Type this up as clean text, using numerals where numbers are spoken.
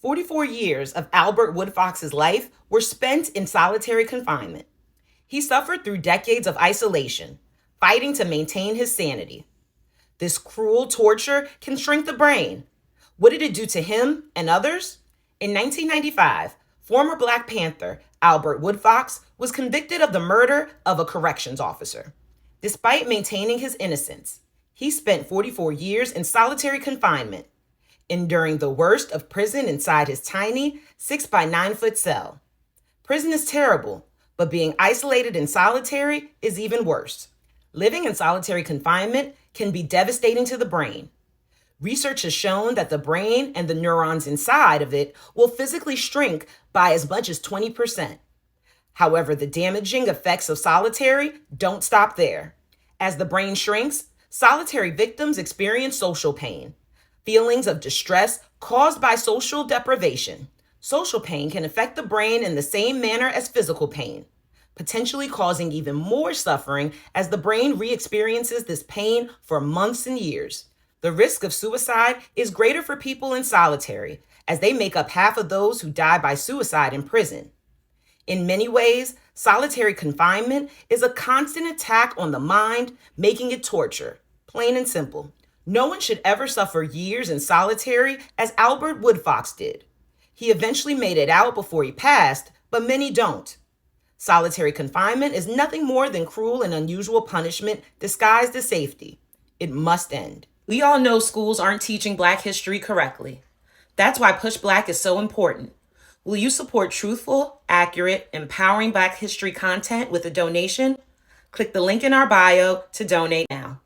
44 years of Albert Woodfox's life were spent in solitary confinement. He suffered through decades of isolation, fighting to maintain his sanity. This cruel torture can shrink the brain. What did it do to him and others? In 1995, former Black Panther Albert Woodfox was convicted of the murder of a corrections officer. Despite maintaining his innocence, he spent 44 years in solitary confinement, enduring the worst of prison inside his tiny 6 by 9 foot cell. Prison is terrible, but being isolated in solitary is even worse. Living in solitary confinement can be devastating to the brain. Research has shown that the brain and the neurons inside of it will physically shrink by as much as 20%. However, the damaging effects of solitary don't stop there. As the brain shrinks, solitary victims experience social pain, feelings of distress caused by social deprivation. Social pain can affect the brain in the same manner as physical pain, potentially causing even more suffering as the brain re-experiences this pain for months and years. The risk of suicide is greater for people in solitary, as they make up half of those who die by suicide in prison. In many ways, solitary confinement is a constant attack on the mind, making it torture. Plain and simple. No one should ever suffer years in solitary as Albert Woodfox did. He eventually made it out before he passed, but many don't. Solitary confinement is nothing more than cruel and unusual punishment disguised as safety. It must end. We all know schools aren't teaching Black history correctly. That's why PushBlack is so important. Will you support truthful, accurate, empowering Black history content with a donation? Click the link in our bio to donate now.